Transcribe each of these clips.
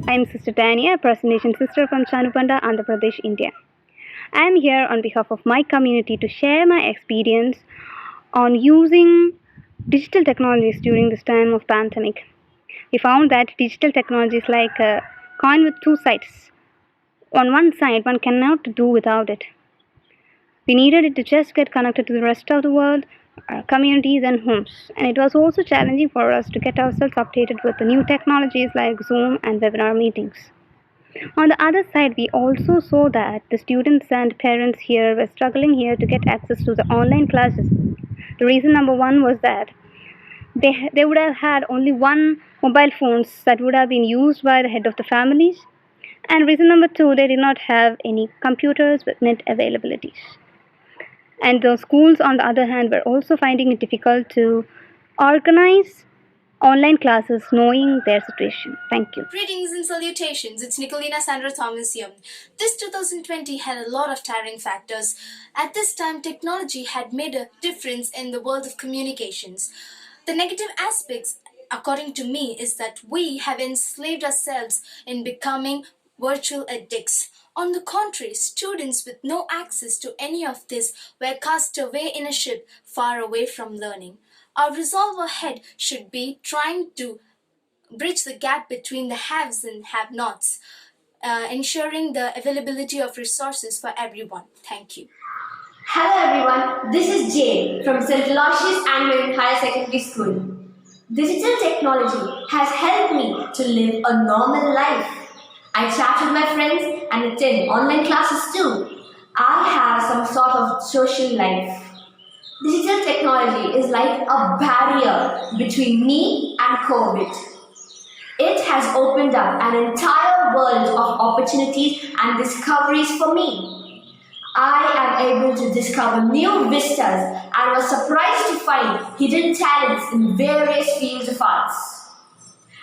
I am Sister Tania, a Presentation Sister from Chanupanda, Andhra Pradesh, India. I am here on behalf of my community to share my experience on using digital technologies during this time of pandemic. We found that digital technology is like a coin with two sides. On one side, one cannot do without it. We needed it to just get connected to the rest of the world, our communities and homes. And it was also challenging for us to get ourselves updated with the new technologies like Zoom and webinar meetings. On the other side, we also saw that the students and parents here were struggling here to get access to the online classes. The reason number one was that they would have had only one mobile phones that would have been used by the head of the families. And reason number two, they did not have any computers with net availabilities. And the schools, on the other hand, were also finding it difficult to organize online classes knowing their situation. Thank you. Greetings and salutations. It's Nicolina Sandra Thomas here. This 2020 had a lot of tiring factors. At this time, technology had made a difference in the world of communications. The negative aspects, according to me, is that we have enslaved ourselves in becoming virtual addicts. On the contrary, students with no access to any of this were cast away in a ship far away from learning. Our resolve ahead should be trying to bridge the gap between the haves and have-nots, ensuring the availability of resources for everyone. Thank you. Hello everyone, this is Jane from St. Aloysius Anglican Higher Secondary School. Digital technology has helped me to live a normal life. I chat with my friends and attend online classes too. I have some sort of social life. Digital technology is like a barrier between me and COVID. It has opened up an entire world of opportunities and discoveries for me. I am able to discover new vistas and was surprised to find hidden talents in various fields of arts.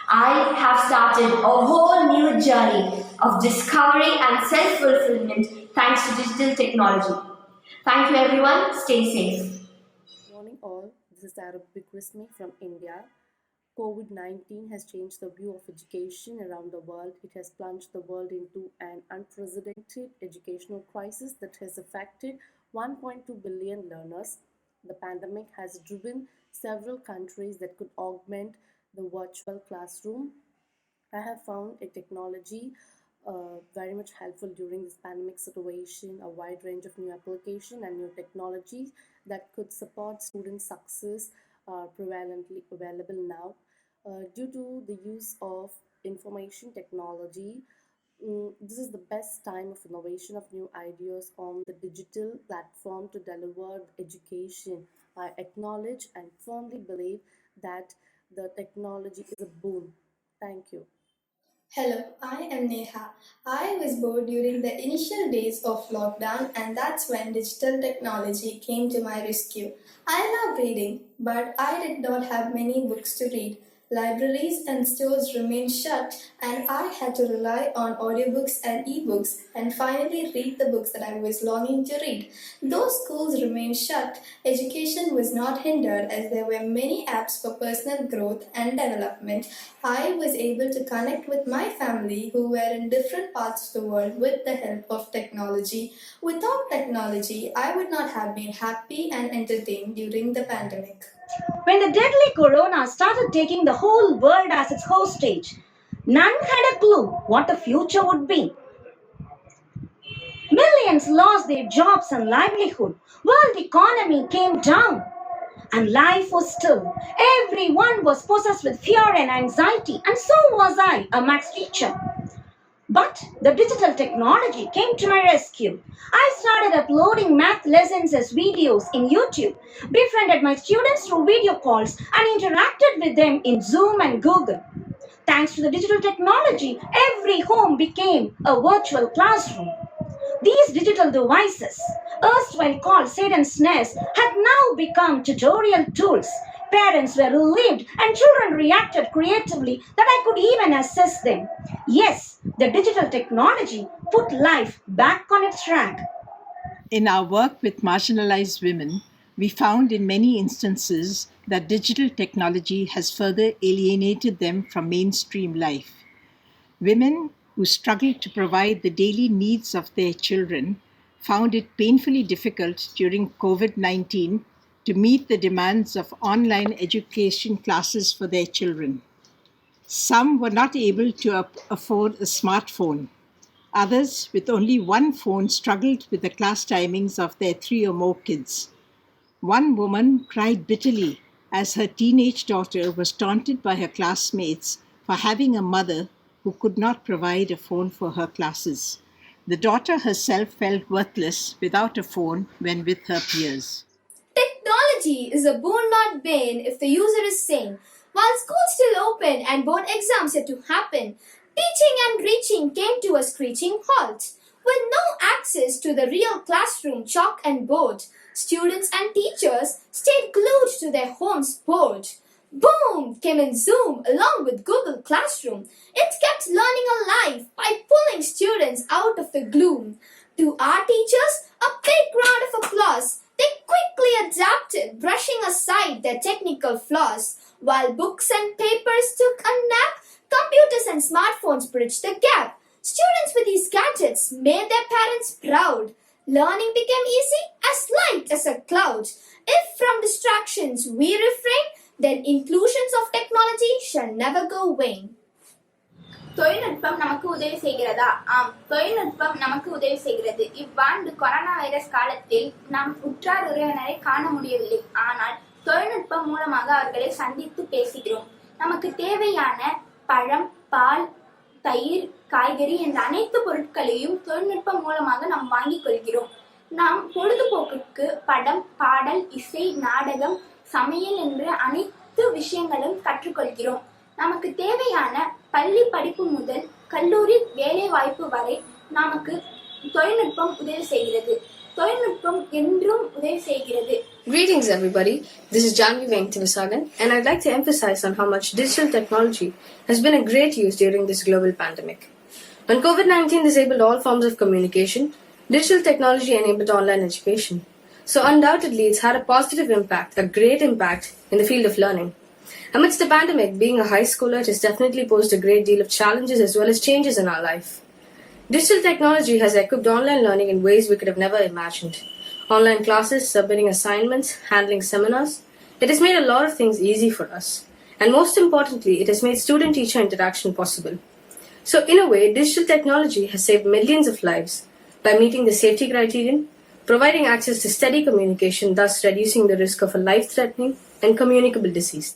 I have started a whole new journey of discovery and self-fulfillment thanks to digital technology. Thank you everyone, stay safe. Morning all, this is Arabic Rismi from India. COVID-19 has changed the view of education around the world. It has plunged the world into an unprecedented educational crisis that has affected 1.2 billion learners. The pandemic has driven several countries that could augment the virtual classroom. I have found a technology very much helpful during this pandemic situation, a wide range of new applications and new technologies that could support student success are prevalently available now. Due to the use of information technology, this is the best time of innovation of new ideas on the digital platform to deliver education. I acknowledge and firmly believe that the technology is a boon. Thank you. Hello, I am Neha. I was bored during the initial days of lockdown, and that's when digital technology came to my rescue. I love reading, but I did not have many books to read. Libraries and stores remained shut, and I had to rely on audiobooks and ebooks and finally read the books that I was longing to read. Though schools remained shut, education was not hindered as there were many apps for personal growth and development. I was able to connect with my family who were in different parts of the world with the help of technology. Without technology, I would not have been happy and entertained during the pandemic. When the deadly corona started taking the whole world as its hostage, none had a clue what the future would be. Millions lost their jobs and livelihood. World economy came down. And life was still. Everyone was possessed with fear and anxiety, and so was I, a maths teacher. But the digital technology came to my rescue. I started uploading math lessons as videos in YouTube, befriended my students through video calls, and interacted with them in Zoom and Google. Thanks to the digital technology, every home became a virtual classroom. These digital devices, erstwhile called Satan's nest, had now become tutorial tools. Parents were relieved and children reacted creatively that I could even assess them. Yes, the digital technology put life back on its track. In our work with marginalized women, We found in many instances that digital technology has further alienated them from mainstream life. Women who struggled to provide the daily needs of their children found it painfully difficult during COVID-19 to meet the demands of online education classes for their children. Some were not able to afford a smartphone. Others, with only one phone, struggled with the class timings of their 3 or more kids. One woman cried bitterly as her teenage daughter was taunted by her classmates for having a mother who could not provide a phone for her classes. The daughter herself felt worthless without a phone when with her peers. Technology is a boon not bane if the user is sane. While schools still open and board exams yet to happen, teaching and reaching came to a screeching halt. With no access to the real classroom chalk and board, students and teachers stayed glued to their homes bored. Boom came in Zoom along with Google Classroom. It kept learning alive by pulling students out of the gloom. To our teachers, a big round of applause. They quickly adapted, brushing aside their technical flaws. While books and papers took a nap, computers and smartphones bridged the gap. Students with these gadgets made their parents proud. Learning became easy, as light as a cloud. If from distractions we refrain, then inclusions of technology shall never go vain. தொழில்நுட்பம் நமக்கு உதவி செய்கிறதா? ஆம், தொழில்நுட்பம் நமக்கு உதவி செய்கிறது. இவ்வாண்டு கொரோனா வைரஸ் காலத்தில் நம் உற்றார் உறவினரை காண முடியவில்லை. ஆனால் தொழில்நுட்பம் மூலமாக அவர்களை சந்தித்து பேசுகிறோம். நமக்கு தேவையான பழம், பால், தயிர், காய்கறி என்ற அனைத்து பொருட்களையும் தொழில்நுட்பம் மூலமாக நாம் வாங்கிக் கொள்கிறோம். நாம் பொழுதுபோக்குக்கு படம், பாடல், இசை, நாடகம், சமையல் என்ற அனைத்து விஷயங்களும் கற்றுக்கொள்கிறோம். நமக்கு தேவையான பள்ளி படிப்பு முதல் கல்லூரி வேலை வாய்ப்பு வரை நமக்கு தொழில்நுட்பம் உதவி செய்கிறது. தொழில்நுட்பம் என்றும் உதவி செய்கிறது. Greetings everybody, this is Janvi Venkatavisagan and I'd like to emphasize on how much digital technology has been a great use during this global pandemic. When COVID-19 disabled all forms of communication, digital technology enabled online education. So undoubtedly it's had a positive impact, a great impact in the field of learning. Amidst the pandemic, being a high schooler has definitely posed a great deal of challenges as well as changes in our life. Digital technology has equipped online learning in ways we could have never imagined. Online classes, submitting assignments, handling seminars, it has made a lot of things easy for us. And most importantly, it has made student-teacher interaction possible. So in a way, digital technology has saved millions of lives by meeting the safety criterion, providing access to steady communication, thus reducing the risk of a life-threatening and communicable disease.